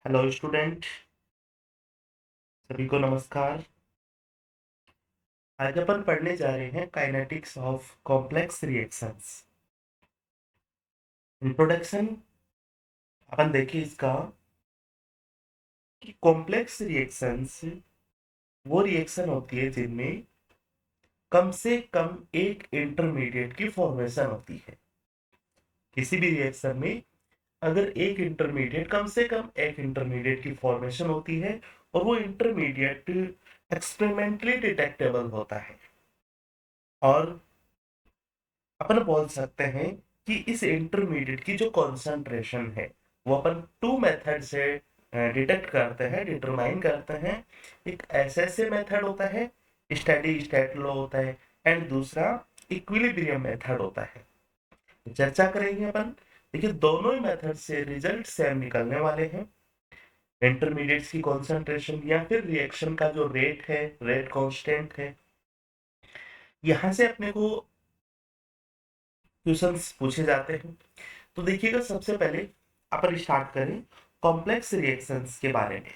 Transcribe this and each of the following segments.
Hello student, सभी को नमस्कार। आज अपन पढ़ने जा रहे हैं kinetics of complex reactions. Introduction अपन देखिए इसका कि कॉम्प्लेक्स रिएक्शंस वो रिएक्शन होती है जिनमें कम से कम एक इंटरमीडिएट की फॉर्मेशन होती है। किसी भी रिएक्शन में अगर कम से कम एक इंटरमीडिएट की फॉर्मेशन होती है और वो इंटरमीडिएट एक्सपेरिमेंटली डिटेक्टेबल होता है, और अपन बोल सकते हैं कि इस इंटरमीडिएट की जो कॉन्सेंट्रेशन है वो अपन टू मेथड से डिटेक्ट करते हैं, डिटरमाइन करते हैं। एक एसएसए मेथड होता है, स्टेडी स्टेट लॉ होता है, एंड दूसरा इक्विलिब्रियम मेथड होता है। तो चर्चा करेंगे अपन। देखिए, दोनों ही मेथड से रिजल्ट सेम निकलने वाले हैं। इंटरमीडिएट्स की कॉन्सेंट्रेशन या फिर रिएक्शन का जो रेट है, रेट कांस्टेंट है, यहाँ से अपने को क्वेश्चंस पूछे जाते हैं। तो देखिएगा, सबसे पहले अपन स्टार्ट करें कॉम्प्लेक्स रिएक्शंस के बारे में।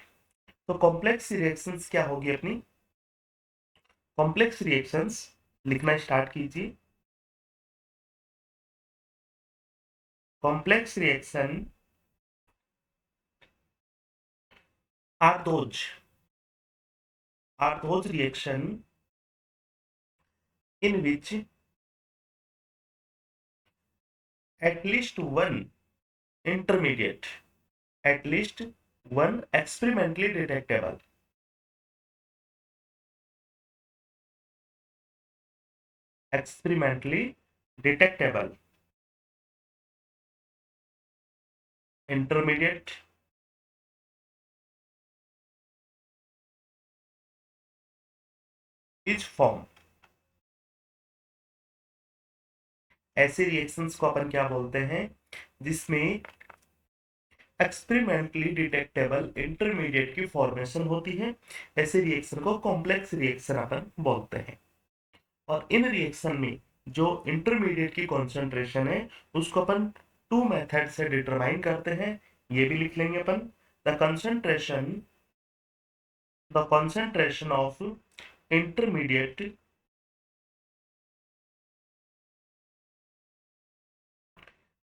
तो कॉम्प्लेक्स रिएक्शंस क्या होगी अपनी? कॉम्प्लेक्स रिएक्शंस लिखना स्टार्ट कीजिए। Complex reaction are those reaction in which at least one intermediate, at least one experimentally detectable intermediate is formed। ऐसे रिएक्शंस को अपन क्या बोलते हैं? जिसमें एक्सपेरिमेंटली डिटेक्टेबल इंटरमीडिएट की फॉर्मेशन होती है, ऐसे रिएक्शन को कॉम्प्लेक्स रिएक्शन अपन बोलते हैं। और इन रिएक्शन में जो इंटरमीडिएट की कॉन्सेंट्रेशन है उसको अपन टू मेथड से डिटरमाइन करते हैं। ये भी लिख लेंगे अपन। The concentration of intermediate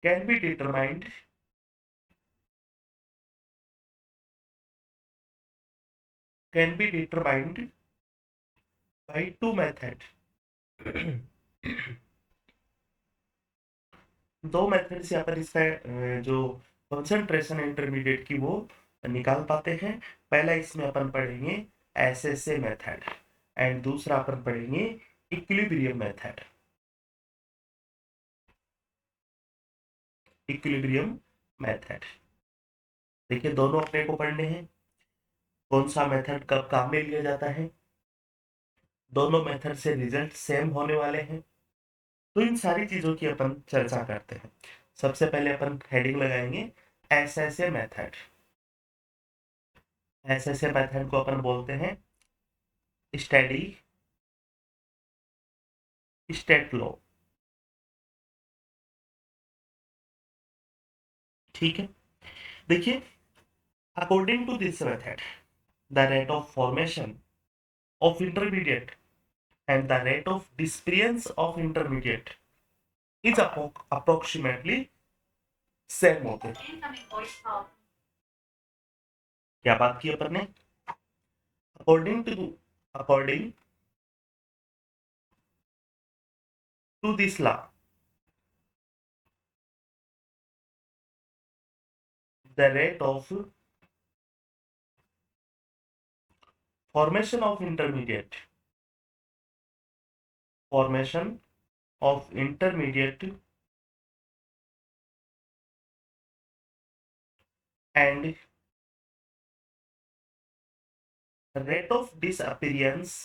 can be determined by two method। दो मेथड से अपन इसका जो कंसंट्रेशन इंटरमीडिएट की वो निकाल पाते हैं। पहला इसमें अपन पढ़ेंगे एसएसए मेथड, एंड दूसरा अपन पढ़ेंगे इक्विलिब्रियम मेथड। इक्विलिब्रियम मेथड, देखिए दोनों अपने को पढ़ने हैं। कौन सा मेथड कब काम में लिया जाता है, दोनों मेथड से रिजल्ट सेम होने वाले हैं। तो इन सारी चीजों की अपन चर्चा करते हैं। सबसे पहले अपन हेडिंग लगाएंगे एसएसए मेथड। एसएसए मेथड को अपन बोलते हैं स्टडी स्टेट लो। ठीक है, देखिए, according to this method the rate of formation of intermediate and the rate of disappearance of intermediate is approximately same होते हैं। क्या बात की अपन ने? According to this law the rate of formation of intermediate and rate of disappearance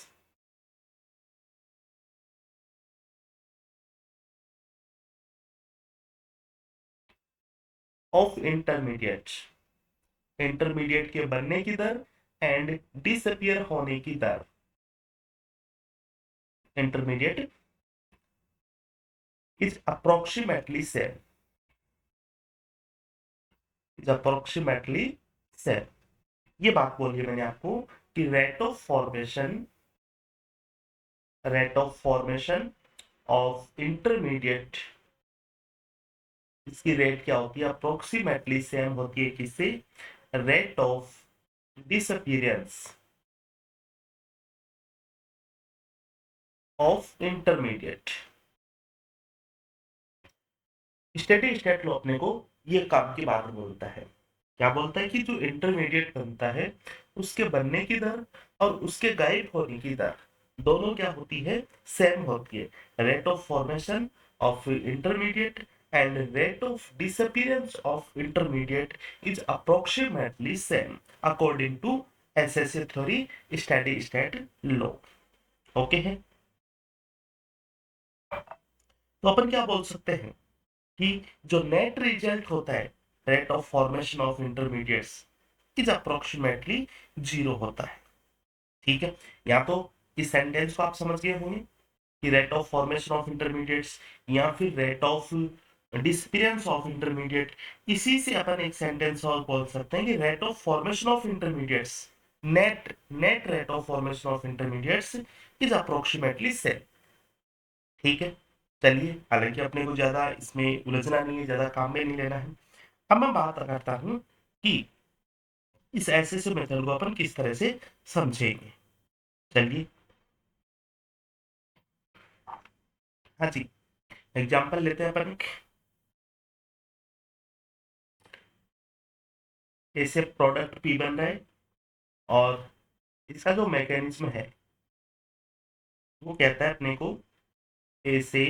of intermediate के बनने की दर एंड डिसअपियर होने की दर। Intermediate is approximately same is approximately same. ये बात बोली मैंने आपको कि rate of formation of intermediate, इसकी रेट क्या होती है, अप्रोक्सीमेटली सेम होती है किससे, rate of disappearance of intermediate. Steady state law अपने को ये काम की बात बोलता है। क्या बोलता है कि जो इंटरमीडिएट बनता है उसके बनने की दर और उसके गायब होने की दर दोनों क्या होती है, सेम होती है। Rate of formation of intermediate and rate of disappearance of intermediate is approximately same according to SSA theory, steady state law. Okay है। तो अपन क्या बोल सकते हैं कि जो नेट रिजल्ट होता है rate of formation of intermediates is approximately zero होता है। ठीक है, या तो इस सेंटेंस को आप समझ गए होंगे कि rate of formation of intermediates या फिर रेट ऑफ डिस्पेरेंस ऑफ इंटरमीडिएट। इसी से अपन एक सेंटेंस और बोल सकते हैं कि rate of formation of intermediates, net rate of formation of intermediates is approximately same. ठीक है, चलिए, हालांकि अपने को ज्यादा इसमें उलझना नहीं है, ज्यादा काम में नहीं लेना है। अब मैं बात करता हूं कि इस ऐसे मेथड को अपन किस तरह से समझेंगे। चलिए, हाँ जी, एग्जांपल लेते हैं अपन। ऐसे प्रोडक्ट पी बन रहा है और इसका जो मैकेनिज्म है वो कहता है अपने को ए से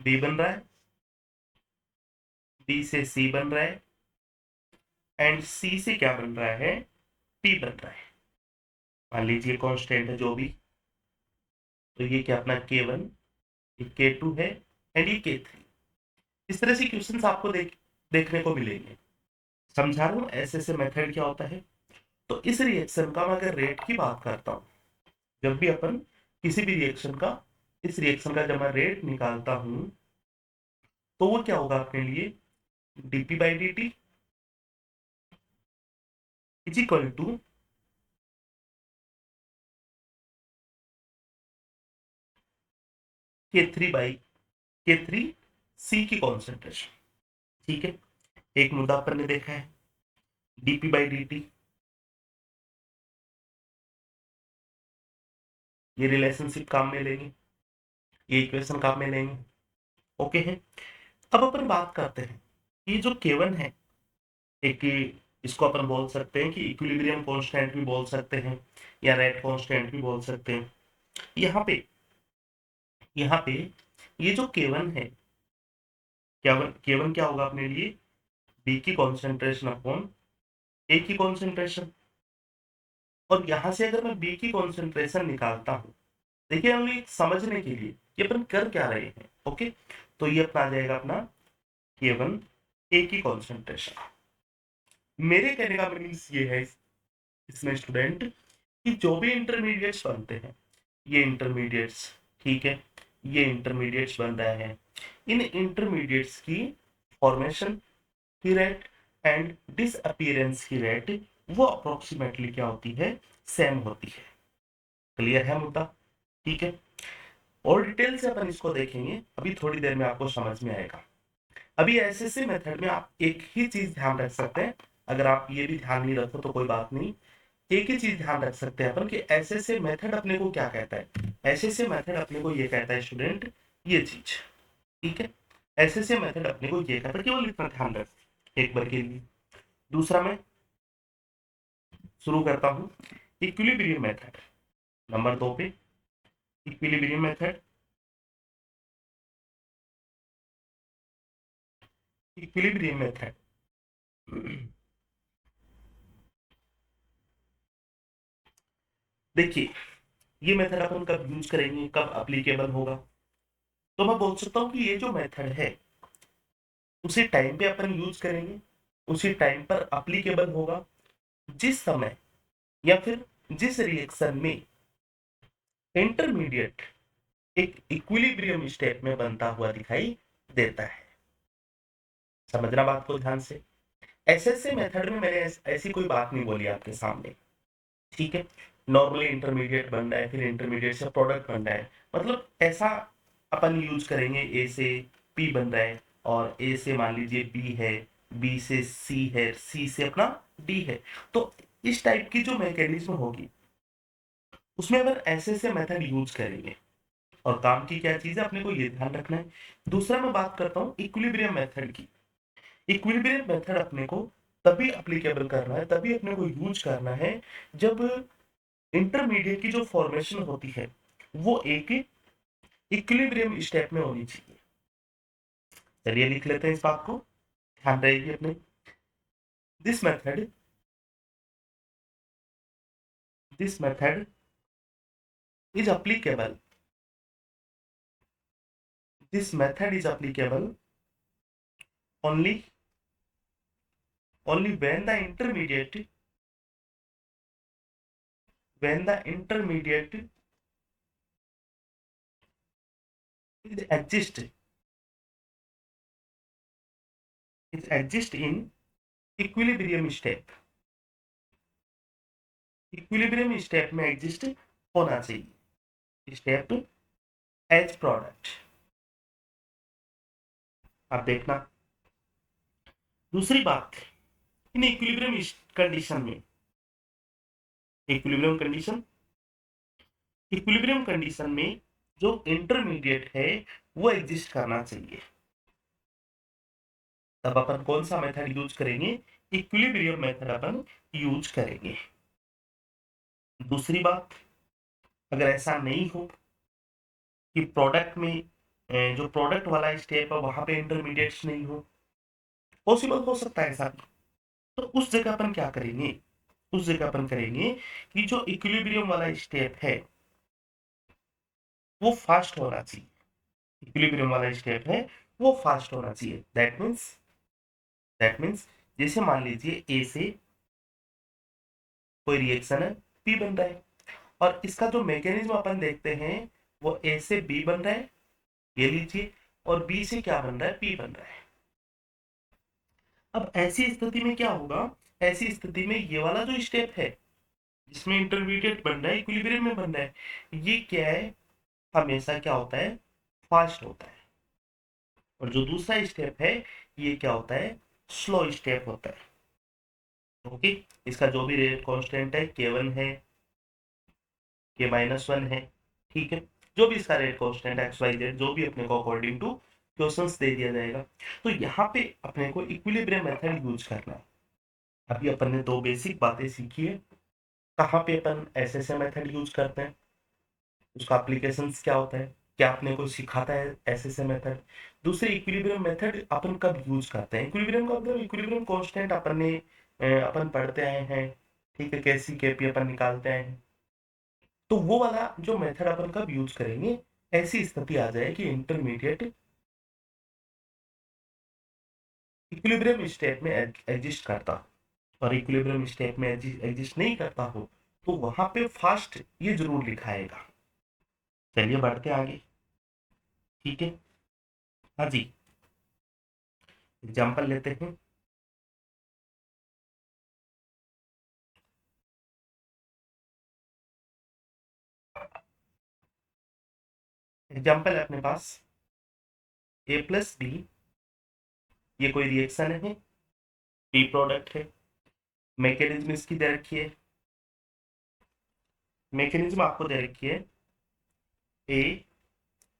बी बन रहा है, बी से सी बन रहा है एंड सी से क्या बन रहा है, टी बन रहा है। मान लीजिए कांस्टेंट है जो भी, तो ये क्या अपना K1, ये K2 है एंड ये K3। इस तरह से क्वेश्चंस आपको देखने को मिलेंगे। समझा रहा हूँ ऐसे मेथड क्या होता है। तो इस रिएक्शन का मैं अगर रेट की बात करता हूँ, जब भी अपन किसी भी रिएक्शन का, इस रिएक्शन का जब मैं रेट निकालता हूँ तो वो क्या होगा अपने लिए, dp/dt is equal to K3 C की कॉन्सेंट्रेशन। ठीक है, एक मुद्दा अपन ने देखा है dp/dt, ये रिलेशनशिप काम में लेंगे, ये इक्वेशन काम में लेंगे। ओके है। अब अपन बात करते हैं ये जो K1 है, एक इसको अपन बोल सकते हैं कि इक्विलिब्रियम कांस्टेंट भी बोल सकते हैं या रेट कांस्टेंट भी बोल सकते हैं। यहाँ पे ये जो K1 है, K1 क्या होगा अपने लिए, B की कॉन्सेंट्रेशन अपॉन A की कॉन्सेंट्रेशन। और यहां से अगर मैं B की कॉन्सेंट्रेशन निकालता हूं, देखिए ओनली समझने के लिए ये अपन कर क्या रहे हैं। ओके, तो ये अपना आ जाएगा अपना K1 A की कॉन्सेंट्रेशन। मेरे कहने का मीन्स ये है इसमें स्टूडेंट कि जो भी इंटरमीडिएट्स बनते हैं, ये इंटरमीडिएट्स, ठीक है, ये इंटरमीडिएट्स बन रहे हैं, इन इंटरमीडिएट्स की फॉर्मेशन की रेट एंड डिसअपीयरेंस की रेट वो अप्रोक्सीमेटली क्या होती है, सेम होती है। क्लियर है मुद्दा? ठीक है, और डिटेल से अपन इसको देखेंगे, अभी थोड़ी देर में आपको समझ में आएगा। अभी ऐसे मेथड में आप एक ही चीज ध्यान रख सकते हैं, अगर आप ये भी ध्यान नहीं रखो तो कोई बात नहीं। एक ही चीज ध्यान रख सकते हैं अपन कि ऐसे मेथड अपने को क्या कहता है। ऐसे मेथड अपने को ये कहता है स्टूडेंट, ये चीज, ठीक है, ऐसे मेथड अपने को ये कहता है, केवल इतना ध्यान रख एक बार के लिए। दूसरा मैं शुरू करता हूं इक्विलिब्रियम मेथड, नंबर 2 पे इक्विलिब्रियम मेथड। इक्विलिब्रियम मेथड देखिए, ये मेथड अपन कब यूज करेंगे, कब अप्लीकेबल होगा, तो मैं बोल सकता हूँ कि ये जो मेथड है उसी टाइम पे अपन यूज करेंगे, उसी टाइम पर अप्लीकेबल होगा जिस समय या फिर जिस रिएक्शन में इंटरमीडिएट एक इक्विलिब्रियम स्टेट में बनता हुआ दिखाई देता है। समझना बात को ध्यान से। एसएसए मेथड में मैंने ऐसी कोई बात नहीं बोली आपके सामने, ठीक है। नॉर्मली इंटरमीडिएट बन रहा है, फिर इंटरमीडिएट से प्रोडक्ट बन रहा है, मतलब ऐसा अपन यूज करेंगे। ए से पी बन रहा है, और ए से मान लीजिए बी है, बी से सी है, सी से अपना डी है। तो इस टाइप की जो मैकेनिज्म होगी उसमें अपन ऐसे से मेथड यूज करेंगे। और काम की क्या चीज है, अपने को ये ध्यान रखना है। दूसरा मैं बात करता हूँ इक्विलिब्रियम मेथड की। इक्विलिब्रियम मेथड अपने को तभी अप्लीकेबल करना है, तभी अपने को यूज करना है, जब इंटरमीडिएट की जो फॉर्मेशन होती है वो एक इक्विलिब्रियम स्टेप में होनी चाहिए। चलिए लिख लेते हैं इस बात को, ध्यान रहेगी अपने। This method this method is applicable this method is applicable only when the intermediate is exist in equilibrium step। Equilibrium step में एग्जिस्ट होना चाहिए, स्टेप एज प्रोडक्ट। अब देखना दूसरी बात, इन इक्विलिब्रियम कंडीशन में इक्विलिब्रियम कंडीशन इक्विलिब्रियम कंडीशन में जो इंटरमीडिएट है वो एग्जिस्ट करना चाहिए। तब अपन कौन सा मेथड यूज करेंगे, इक्विलिब्रियम मेथड अपन यूज करेंगे। दूसरी बात, अगर ऐसा नहीं हो कि प्रोडक्ट में जो प्रोडक्ट वाला स्टेप है वहां पे इंटरमीडिएट्स नहीं हो, पॉसिबल हो सकता है ऐसा, तो उस जगह अपन क्या करेंगे, उस जगह अपन करेंगे कि जो इक्विलिब्रियम वाला स्टेप है वो फास्ट होना चाहिए। इक्विलिब्रियम वाला स्टेप है वो फास्ट होना चाहिए। दैट मीन्स जैसे मान लीजिए ए से कोई रिएक्शन है, पी बन रहा है, और इसका जो मैकेनिज्म अपन देखते हैं वो ए से बी बन रहा है, ये लीजिए, और बी से क्या बन रहा है, पी बन रहा है। अब ऐसी स्थिति में क्या होगा, ऐसी स्थिति में ये वाला जो स्टेप है जिसमें इंटरमीडिएट बन रहा है, इक्विलिब्रियम में बन रहा है, ये क्या है, हमेशा क्या होता है, फास्ट होता है। और जो दूसरा स्टेप है ये क्या होता है, स्लो स्टेप होता है। ओके, इसका जो भी रेट कांस्टेंट है K1 है, K-1 है, ठीक है, जो भी इसका रेट कांस्टेंट है XYZ, जो भी अपने को अकॉर्डिंग टू क्वेश्चंस दे दिया जाएगा। तो यहाँ पे अपने को इक्विलिब्रियम मेथड यूज करना है। अभी अपन ने दो बेसिक बातें सीखी है, कहाँ पे अपन एसएसए मेथड यूज करते हैं, उसका एप्लीकेशंस क्या होता है, क्या अपने को सिखाता है एसएसए मेथड। दूसरी, इक्विलिब्रियम मेथड अपन कब यूज करते हैं, इक्विलिब्रियम का मतलब इक्विलिब्रियम कांस्टेंट अपन पढ़ते आए हैं, ठीक है, कैसी केपी अपन निकालते आए हैं। तो वो वाला जो मेथड अपन कब यूज करेंगे, ऐसी स्थिति आ जाए कि इंटरमीडिएट इक्विलिब्रियम स्टेट में एग्जिस्ट करता, और इक्विलिब्रियम स्टेट में एग्जिस्ट नहीं करता हो तो वहां पे फास्ट ये जरूर लिखाएगा। चलिए बढ़ते आगे, ठीक है। हाँ जी, एग्जाम्पल लेते हैं। एग्जाम्पल है अपने पास ए प्लस बी, ये कोई रिएक्शन है, बी प्रोडक्ट है, मैकेनिज्म इसकी दे रखी है, मैकेनिज्म आपको दे रखी है, ए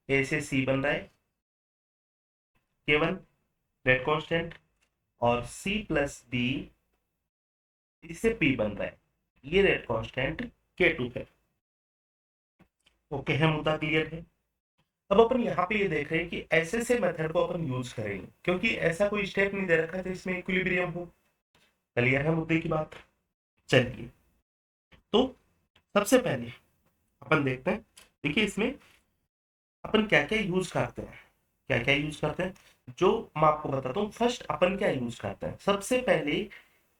ए से सी बन रहा है, K1 रेट कांस्टेंट, और C प्लस बी इससे P बन रहा है, ये रेट कांस्टेंट K2 है। ओके है, मुद्दा क्लियर है। अब अपन यहाँ पे ये देख रहे हैं कि ऐसे से मेथड को अपन यूज करेंगे क्योंकि ऐसा कोई स्टेप नहीं दे रखा जिसमें इक्विलिब्रियम हो। क्लियर है मुद्दे की बात। चलिए, तो सबसे पहले अपन देखते हैं, देखिए इसमें अपन क्या क्या यूज करते हैं, क्या क्या यूज करते हैं, जो मैं आपको बताता हूँ। फर्स्ट अपन क्या यूज करते हैं, सबसे पहले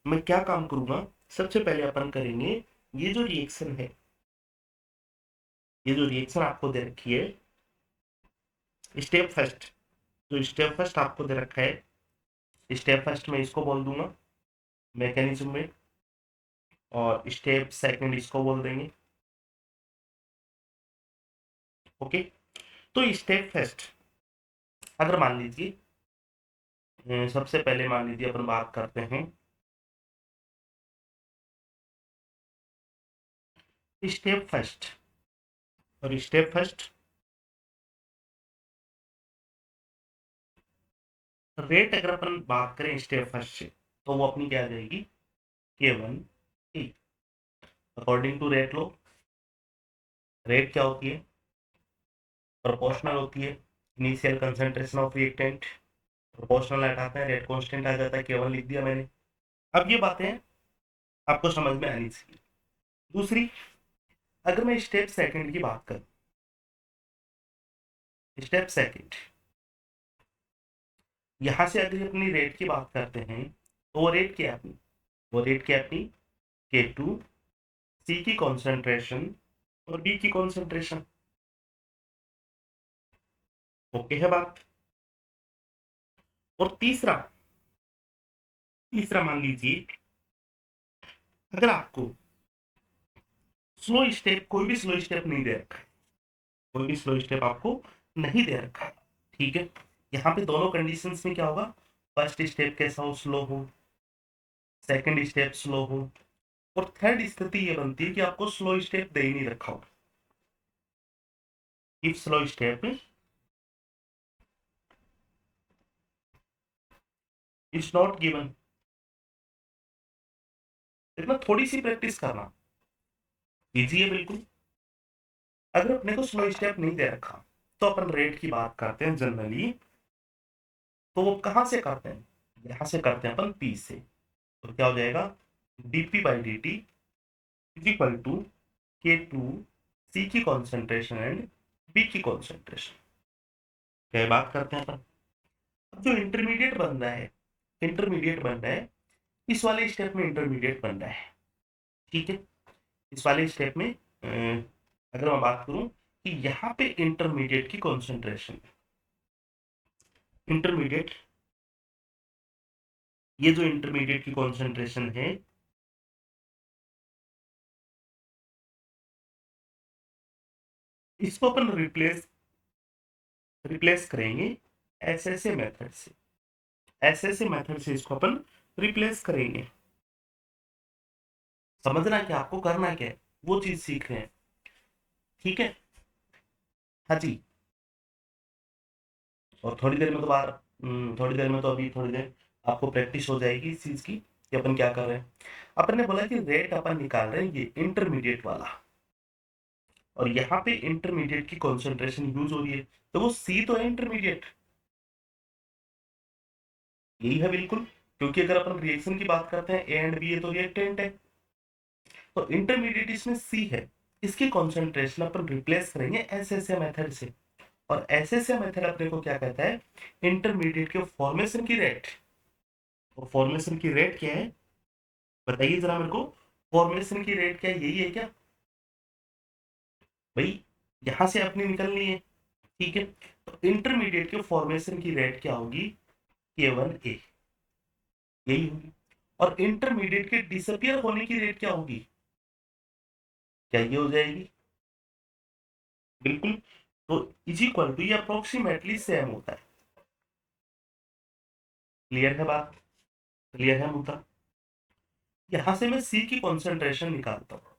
मैं क्या काम करूंगा, सबसे पहले अपन करेंगे ये जो रिएक्शन है, ये जो रिएक्शन आपको दे रखी है, स्टेप फर्स्ट, जो स्टेप फर्स्ट आपको दे रखा है, स्टेप फर्स्ट में इसको बोल दूंगा मैकेनिज्म में, और स्टेप सेकंड इसको बोल देंगे। ओके, तो स्टेप फर्स्ट अगर मान लीजिए, सबसे पहले मान लीजिए अपन बात करते हैं स्टेप फर्स्ट। और स्टेप फर्स्ट रेट अगर अपन बात करें स्टेप फर्स्ट से, तो वो अपनी क्या आ जाएगी, K1 E। According to rate law, rate क्या होती है, प्रोपोर्शनल होती है initial concentration of reactant. Proportional हटाते हैं, रेट कांस्टेंट आ जाता है, K1 लिख दिया मैंने। अब ये बातें आपको समझ में आनी चाहिए। दूसरी, अगर मैं स्टेप सेकंड की बात करूं, स्टेप सेकंड, यहां से अगर अपनी रेट की बात करते हैं, तो वो रेट क्या है अपनी, वो रेट क्या है अपनी, K2, C की कॉन्सेंट्रेशन और B की कॉन्सेंट्रेशन। ओके है बात। और तीसरा, मान लीजिए अगर आपको स्लो स्टेप, कोई भी स्लो स्टेप नहीं दे रखा है, कोई भी स्लो स्टेप आपको नहीं दे रखा है, ठीक है। यहाँ पे दोनों कंडीशंस में क्या होगा, फर्स्ट स्टेप कैसा हो, स्लो हो, सेकंड स्टेप स्लो हो, और थर्ड स्थिति ये बनती है कि आपको स्लो स्टेप दे ही नहीं रखा हो। If slow step is not given, इतना थोड़ी सी प्रैक्टिस करना, इजी है बिल्कुल। अगर अपने को स्लो स्टेप नहीं दे रखा, तो अपन रेट की बात करते हैं जनरली, तो वो कहां से करते हैं, यहां से करते हैं अपन पी से। तो क्या हो जाएगा, dp by d t is equal to K2 C की कॉन्सेंट्रेशन एंड B की कॉन्सेंट्रेशन। क्या बात करते हैं अपन, अब जो इंटरमीडिएट बन रहा है, इंटरमीडिएट बन रहा है, इस वाले स्टेप में इंटरमीडिएट बन रहा है, ठीक है। इस वाले स्टेप में अगर मैं बात करूं कि यहाँ पे इंटरमीडिएट की कॉन्सेंट्रेशन, इंटरमीडिएट, ये जो इंटरमीडिएट की कॉन्सेंट्रेशन है, इसको अपन रिप्लेस करेंगे एसएसए मेथड से। एसएसए मेथड से इसको अपन रिप्लेस करेंगे। समझना क्या आपको करना क्या है, वो चीज सीख रहे हैं, ठीक है। हाँ जी। और थोड़ी देर में तो बाहर, थोड़ी देर में तो अभी थोड़ी देर आपको प्रैक्टिस हो जाएगी इस चीज की कि अपन क्या कर रहे हैं। अपन ने बोला कि रेट अपन निकाल रहे हैं ये इंटरमीडिएट वाला, और यहाँ पे इंटरमीडिएट की कॉन्सेंट्रेशन यूज हो रही है, तो वो सी तो है इंटरमीडिएट, यही है बिल्कुल। क्योंकि अगर अपन रिएक्शन की बात करते हैं, ए एंड बी है तो रिएक्टेंट है, तो इंटरमीडिएट इसमें सी है, इसकी कॉन्सेंट्रेशन अपन रिप्लेस करेंगे एसएसए मेथड से। और एसएसए मेथड अपने को क्या कहता है, इंटरमीडिएट के फॉर्मेशन की रेट। और फॉर्मेशन की रेट क्या है, बताइए जरा मेरे को, फॉर्मेशन की रेट क्या है, यही है क्या भाई, यहां से अपनी निकलनी है, ठीक है। तो इंटरमीडिएट के फॉर्मेशन की रेट क्या होगी, K1A, यही होगी। और इंटरमीडिएट के डिसअपियर होने की रेट क्या होगी, क्या ये हो जाएगी, बिल्कुल। तो इज इक्वल टू, ये अप्रोक्सीमेटली सेम होता है। क्लियर है बात, क्लियर है मुद्दा। यहां से मैं सी की कॉन्सेंट्रेशन निकालता हूँ,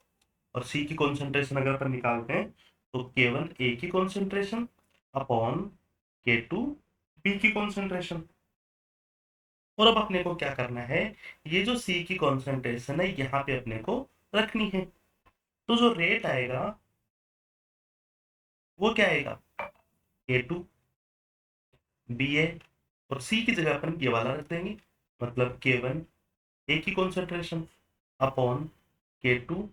और सी की कॉन्सेंट्रेशन अगर अपन निकालते हैं, तो K1A की कॉन्सेंट्रेशन अपॉन K2 B की कॉन्सेंट्रेशन। और अब अपने को क्या करना है, ये जो सी की कॉन्सेंट्रेशन है यहाँ पे अपने को रखनी है। तो जो रेट आएगा वो क्या आएगा, K2 बी है, और सी की जगह अपन ये वाला रख देंगे, मतलब K1A की कॉन्सेंट्रेशन अपॉन K2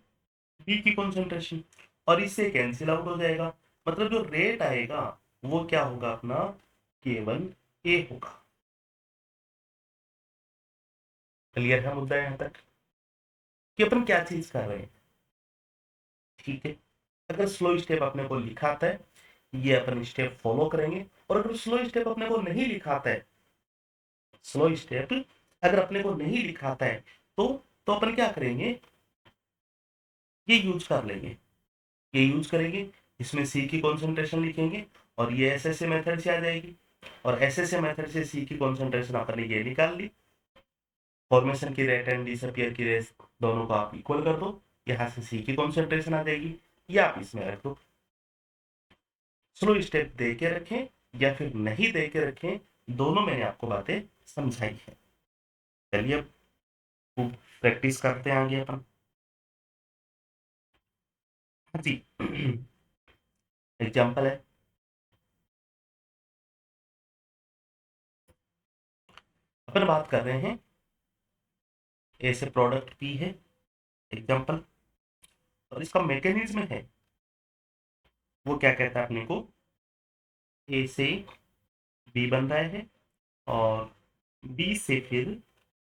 B की कॉन्सेंट्रेशन। और इससे कैंसिल आउट हो जाएगा, मतलब जो रेट आएगा वो क्या होगा अपना, K1A होगा। क्लियर है मुद्दा यहाँ तक, कि अपन क्या चीज कर रहे हैं, ठीक है। अगर स्लो स्टेप अपने को लिखाता है, ये अपन स्टेप फॉलो करेंगे। और अगर स्लो स्टेप अपने को नहीं लिखाता है, स्लो स्टेप अगर अपने को नहीं लिखाता है, तो अपन क्या करेंगे, ये यूज कर लेंगे, ये यूज करेंगे, इसमें सी की कॉन्सेंट्रेशन लिखेंगे और ये एसएसए मेथड से आ जाएगी, और एसएसए मेथड से सी की कॉन्सेंट्रेशन अपन ने ये निकाल ली। फॉर्मेशन की रेट एंड डिसअपियर की रेट दोनों को आप इक्वल कर दो, यहाँ से सी की कॉन्सेंट्रेशन आ जाएगी, ये आप इसमें रख दो। स्लो स्टेप दे के रखें या फिर नहीं दे के रखें, दोनों मैंने आपको बातें समझाई है। चलिए अब प्रैक्टिस करते हैं आगे अपन। हाँ जी, एग्जाम्पल है, अपन बात कर रहे हैं ए से प्रोडक्ट पी है एग्जाम्पल, और इसका मैकेनिज्म है, वो क्या कहता है अपने को, ए से बी बन रहा है और बी से फिर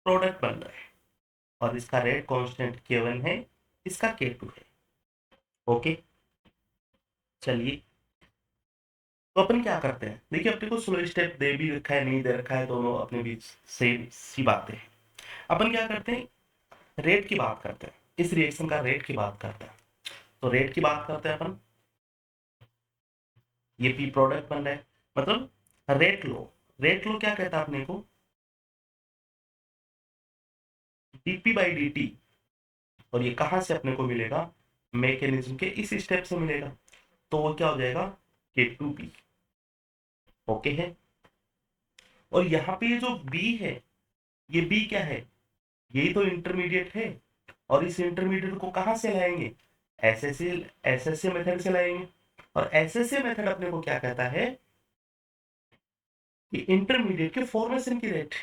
प्रोडक्ट बन रहा है, और इसका रेट कांस्टेंट K1 है, इसका K2 है। ओके, चलिए तो अपन क्या करते हैं, देखिए अपने को स्लो स्टेप दे भी रखा है नहीं दे रखा है, दोनों अपने बीच सेम सी बातें हैं। अपन क्या करते हैं, रेट की बात करते हैं, इस रिएक्शन का रेट की बात करते हैं। तो रेट की बात करते हैं अपन, ये पी प्रोडक्ट बन रहा है, मतलब रेट लो, रेट लो क्या कहता है अपने को, डीपी बाई डी टी, और ये कहां से अपने को मिलेगा, मैकेनिज्म के इस स्टेप से मिलेगा, तो वो क्या हो जाएगा, K2P। ओके है, और यहाँ पे ये जो B है, ये B क्या है, यही तो इंटरमीडिएट है, और इस इंटरमीडिएट को कहां से लाएंगे, एसएसए एसएसए मेथड से लाएंगे, और एसएसए मेथड अपने को क्या कहता है कि इंटरमीडिएट के फॉर्मेशन की रेट,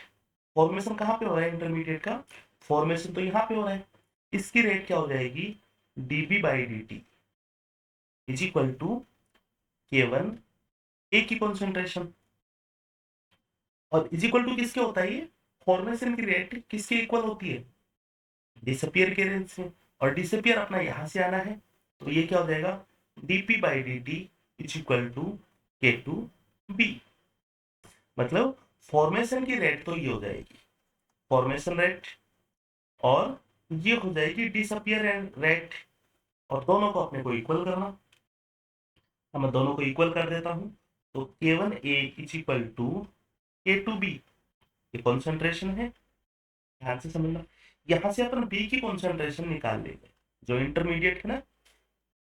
फॉर्मेशन कहाँ पे हो रहा है इंटरमीडिएट का, फॉर्मेशन तो यहाँ पे हो रहा है, इसकी रेट क्या हो जाएगी, dB by d t is equal to K1 a की कॉन्सेंट्रेशन, और इज इक्वल टू किसके होता है, ये फॉर्मेशन की रेट किसके इक्वल होती है, डिसअपियर के रेट से, और डिसअपियर अपना यहां से आना है, तो ये क्या हो जाएगा, dP by d t is equal to K2B, मतलब फॉर्मेशन की रेट तो ये हो जाएगी फॉर्मेशन रेट, और ये हो जाएगी डिसअपियर रेट, और दोनों को अपने को इक्वल करना, अब मैं दोनों को इक्वल कर देता हूं, तो K1A is equal to K2B, ये कॉन्सेंट्रेशन है, ध्यान से समझना, यहां से अपन B की कॉन्सेंट्रेशन निकाल लेंगे, जो इंटरमीडिएट है ना,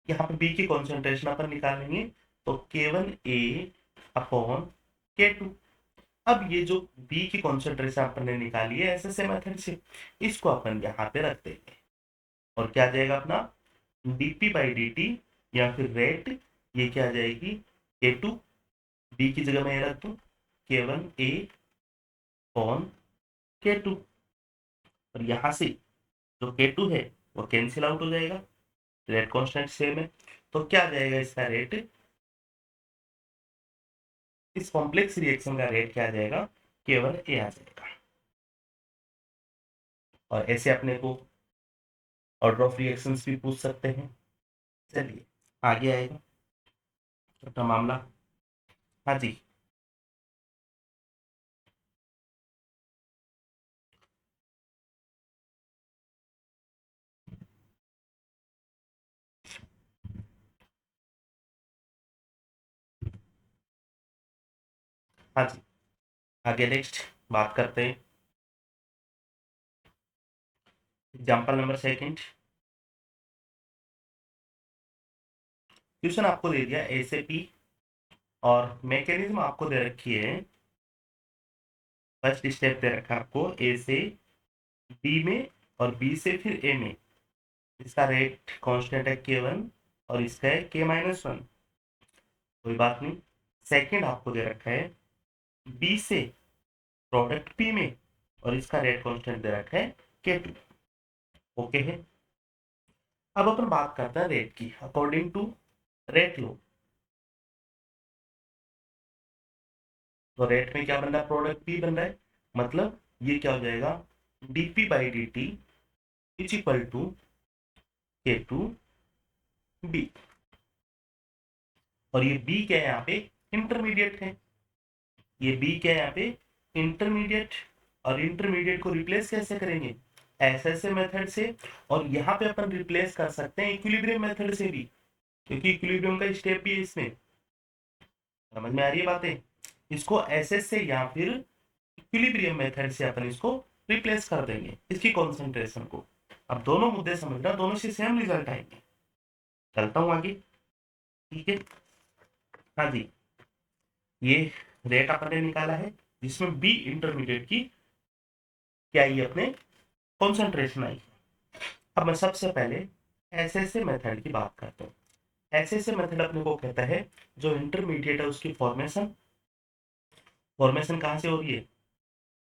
यहाँ पे B की कॉन्सेंट्रेशन अपन निकालेंगे, तो K1A अपॉन K2। अब ये जो B की कॉन्सेंट्रेशन अपन ने निकाली है एसएसए मेथड से, इसको अपन यहाँ पे रख देंगे, और क्या आ जाएगा अपना dP बाई डी टी, या फिर रेट, ये क्या आ जाएगी K2, B की जगह मैं रख दूं K1A अपॉन K2, और यहाँ से जो K2 है वो कैंसिल आउट हो जाएगा, रेट कांस्टेंट सेम है, तो क्या आ जाएगा इसका रेट, इस कॉम्प्लेक्स रिएक्शन का रेट क्या आ जाएगा, K1A आ जाएगा। और ऐसे अपने को ऑर्डर ऑफ रिएक्शंस भी पूछ सकते हैं। चलिए आगे आएगा अपना मामला। हाँ जी, हाँ जी, आगे नेक्स्ट बात करते हैं, एग्जाम्पल नंबर सेकंड, क्वेश्चन आपको दे दिया ए से पी, और मैकेनिज्म आपको दे रखी है, फर्स्ट स्टेप दे रखा है आपको ए से बी में, और बी से फिर ए में, इसका रेट कांस्टेंट है K1 और इसका है K-1, कोई बात नहीं। सेकंड आपको दे रखा है बी से प्रोडक्ट पी में, और इसका रेट कांस्टेंट दे रखा है K2। ओके है, अब अपन बात करते हैं रेट की, अकॉर्डिंग टू रेट लो, तो रेट में क्या बन रहा है, प्रोडक्ट पी बन रहा है, मतलब ये क्या हो जाएगा, dP by d t is equal to K2B, और ये B क्या है यहाँ पे, इंटरमीडिएट है, ये B क्या है यहाँ पे, इंटरमीडिएट, और इंटरमीडिएट को रिप्लेस कैसे करेंगे, एसएसए मेथड से, और यहाँ पे अपन रिप्लेस कर सकते हैं इक्विलिब्रियम मेथड से भी, क्योंकि इक्विलिब्रियम का स्टेप भी है इसमें। समझ में आ रही है बातें? इसको एसएस से या फिर इक्विलिब्रियम मेथड से अपन इसको रिप्लेस कर देंगे, इसकी कॉन्सेंट्रेशन को। अब दोनों मुद्दे समझना, दोनों से सेम रिजल्ट आएंगे। चलता हूँ आगे। ठीक है, हाँ जी, ये रेट अपन ने निकाला है जिसमें बी इंटरमीडिएट की क्या आई अपने कॉन्सेंट्रेशन आई। अब मैं सबसे पहले एसएसए मेथड की बात करता हूँ। एसएसए मेथड अपने को कहता है जो इंटरमीडिएट है उसकी फॉर्मेशन, फॉर्मेशन कहाँ से हो रही है?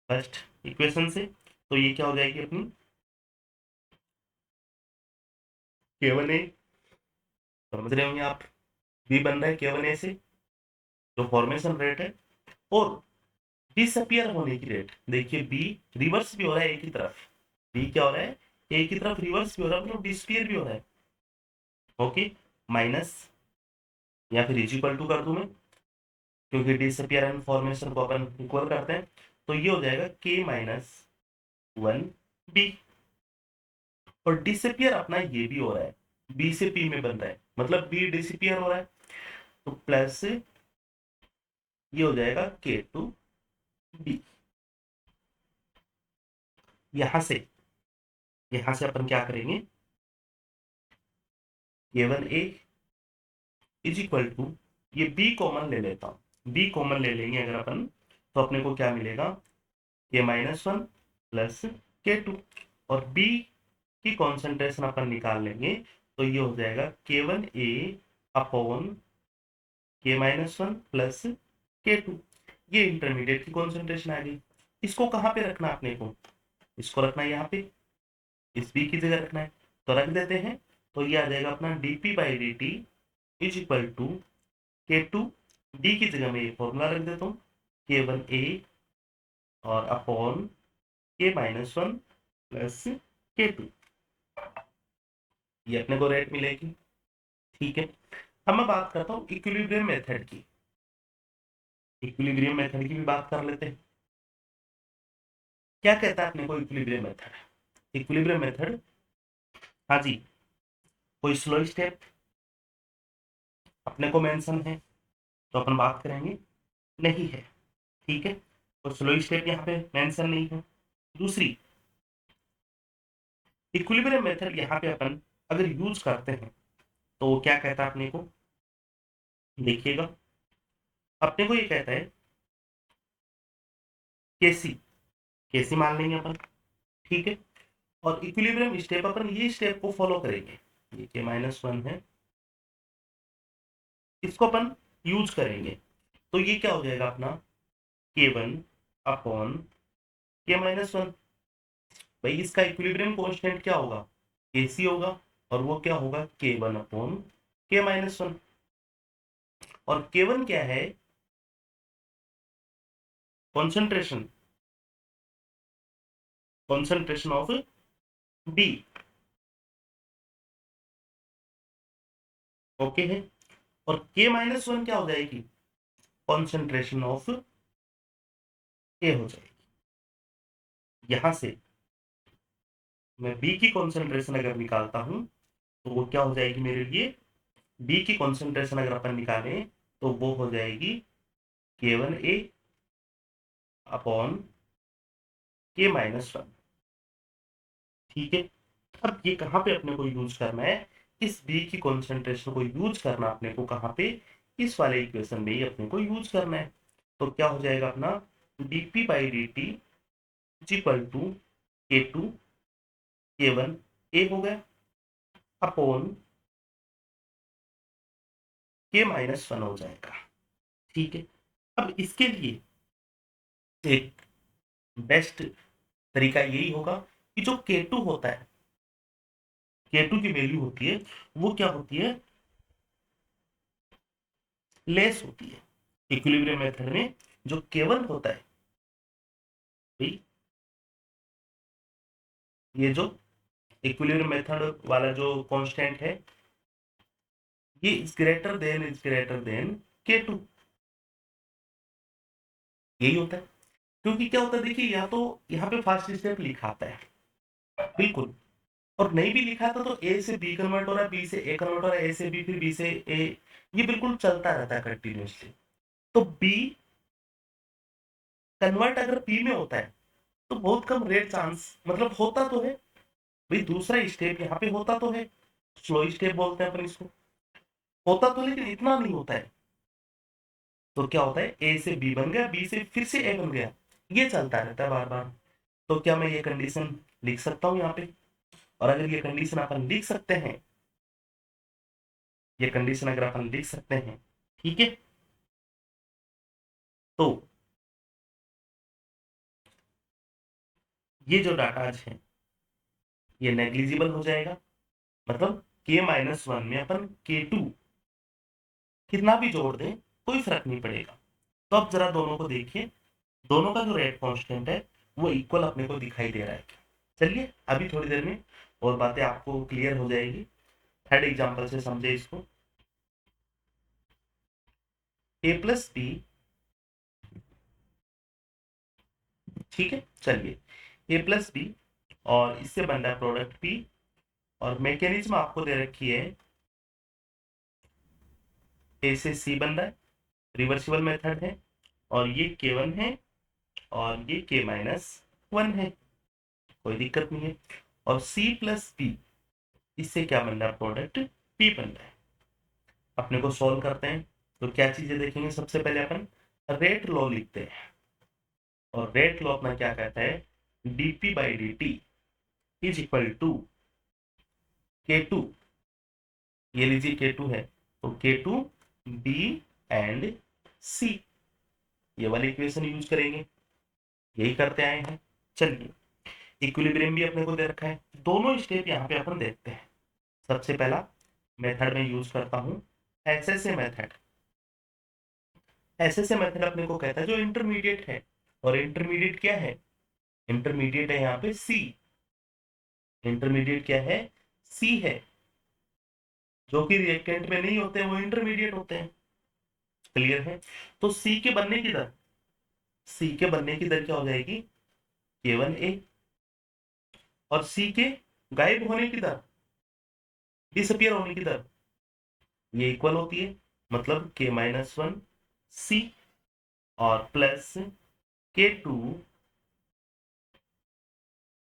फर्स्ट इक्वेशन से। तो ये क्या हो जाएगी अपनी K1A, समझ रहे होंगे आप, बी बन रहा है K1A से जो फॉर्मेशन रेट है, और डिसअपियर होने की रेट। देखिए बी रिवर्स भी हो रहा है एक ही तरफ, बी क्या हो रहा है एक ही तरफ रिवर्स भी हो रहा है, मतलब डिसअपियर भी हो रहा है। ओके, माइनस या फिर इज इक्वल टू कर दूं मैं, क्योंकि डिसअपियर एंड फॉर्मेशन को अपन इक्वल करते हैं। तो ये हो जाएगा K-1 बी, और डिसअपियर अपना ये भी हो रहा है, बी से पी में बन रहा है, मतलब बी डिसअपियर हो रहा है। तो प्लस ये हो जाएगा K2 बी। यहां से अपन क्या करेंगे, K1A इज इक्वल टू, ये बी कॉमन ले लेता हूं, बी कॉमन ले लेंगे अगर अपन, तो अपने को क्या मिलेगा K-1 प्लस K2, और बी की कॉन्सेंट्रेशन अपन निकाल लेंगे, तो ये हो जाएगा K1A upon K-1 plus K2। ये इंटरमीडिएट की कॉन्सेंट्रेशन आ गई। इसको कहाँ पे रखना अपने को, इसको रखना है यहाँ पे, इस बी की जगह रखना है, तो रख देते हैं। तो ये आ जाएगा अपना dp/dt is equal to K2, D की जगह में ये फॉर्मूला रख देता हूँ K1A और अपॉन K-1 प्लस K2, ये अपने को रेट मिलेगी। ठीक है, अब मैं बात करता हूँ इक्विलिब्रियम मेथड की, इक्विलिब्रियम मेथड की भी बात कर लेते हैं। क्या कहता है अपने को इक्विलिब्रियम मेथड? इक्विलिब्रियम मेथड, हाँ जी, कोई स्लो स्टेप अपने को मेंशन है तो अपन बात करेंगे, नहीं है। ठीक है, तो स्लो स्टेप यहाँ पे मेंशन नहीं है। दूसरी, इक्विलिब्रियम मेथड यहाँ पे अपन अगर यूज करते हैं तो वो क्या कहता है अपने को, देखिएगा, अपने को ये कहता है केसी, केसी मान लेंगे अपन। ठीक है, और इक्विलिब्रियम स्टेप अपन ये स्टेप को फॉलो करेंगे, ये K-1 है, इसको अपन यूज करेंगे। तो ये क्या हो जाएगा अपना K1 अपॉन K-1। भाई इसका इक्विलिब्रियम कांस्टेंट क्या होगा, केसी होगा, और वो क्या होगा K1 अपॉन K-1। और K1 क्या है, concentration, concentration of b. Okay है, और K-1 क्या हो जाएगी, कॉन्सेंट्रेशन ऑफ ए हो जाएगी। यहां से मैं बी की कॉन्सेंट्रेशन अगर निकालता हूं तो वो क्या हो जाएगी मेरे लिए, बी की कॉन्सेंट्रेशन अगर अपन निकालें तो वो हो जाएगी K1A अपॉन K-1। ठीक है, अब ये कहाँ पे अपने को यूज करना है, इस बी की कॉन्सेंट्रेशन को यूज करना अपने को कहाँ पे, इस वाले इक्वेशन में ही अपने को यूज करना है। तो क्या हो जाएगा अपना dp/dt is equal to K2 K1A हो गया अपॉन K-1 हो जाएगा। ठीक है, अब इसके लिए एक बेस्ट तरीका यही होगा कि जो K2 होता है, K2 की वैल्यू होती है, वो क्या होती है, लेस होती है। इक्विलिब्रियम मेथड में जो K1 होता है, भाई ये जो इक्विलिब्रियम मेथड वाला जो कांस्टेंट है, ये इज ग्रेटर देन K2, यही होता है। क्योंकि क्या होता है देखिए, या तो यहाँ पे फर्स्ट स्टेप लिखा आता है, बिल्कुल। और नहीं भी लिखा था तो ए से बी कन्वर्ट हो रहा है, बी से ए कन्वर्ट हो रहा है, ए से बी, फिर बी से ए, ये बिल्कुल चलता रहता है कंटिन्यूअसली। तो बी कन्वर्ट अगर पी में होता है तो बहुत कम रेट चांस, मतलब होता तो है भाई, दूसरा स्टेप यहाँ पे होता तो है, स्लो स्टेप बोलते हैं अपन इसको, होता तो लेकिन इतना नहीं होता है। तो क्या होता है, ए से बी बन गया, बी से फिर से ए बन गया, ये चलता रहता है बार बार। तो क्या मैं ये कंडीशन लिख सकता हूँ यहाँ पे? और अगर ये कंडीशन अपन लिख सकते हैं, ये कंडीशन अगर अपन लिख सकते हैं, ठीक है, तो ये जो डाटा है ये नेग्लिजिबल हो जाएगा। मतलब k-1 में अपन k2 कितना भी जोड़ दें कोई फर्क नहीं पड़ेगा। तो अब जरा दोनों को देखिए, दोनों का जो रेट कांस्टेंट है वो इक्वल अपने को दिखाई दे रहा है। चलिए अभी थोड़ी देर में और बातें आपको क्लियर हो जाएगी। थर्ड एग्जांपल से समझे इसको। a प्लस बी, ठीक है, चलिए a प्लस बी और इससे बन रहा है प्रोडक्ट p, और मैकेनिज्म आपको दे रखी है a से c बन रहा है, रिवर्सिबल मेथड है, और ये k1 है और ये k-1 है, कोई दिक्कत नहीं है। और c प्लस p, इससे क्या बन रहा है, प्रोडक्ट p बन रहा है। अपने को सॉल्व करते हैं तो क्या चीजें देखेंगे, सबसे पहले अपन रेट लॉ लिखते हैं, और रेट लॉ अपना क्या कहता है, dp by d t is equal to k2, ये लीजिए k2 है, तो k2 b एंड c, ये वाली इक्वेशन यूज करेंगे, यही करते आए हैं। चलिए इक्विलिब्रियम भी अपने को दे रखा है, दोनों स्टेप यहाँ पे अपन देखते हैं। सबसे पहला मेथड में यूज करता हूँ एसएसए मेथड। एसएसए मेथड अपने को कहता है जो इंटरमीडिएट है, और इंटरमीडिएट क्या है, इंटरमीडिएट है यहाँ पे सी, इंटरमीडिएट क्या है, सी है, जो कि रिएक्टेंट में नहीं होते हैं वो इंटरमीडिएट होते हैं। क्लियर है? तो सी के बनने की दर, सी के बनने की दर क्या हो जाएगी, k1a, और सी के गायब होने की दर, डिसअपियर होने की दर, ये इक्वल होती है, मतलब k-1 सी और प्लस k2,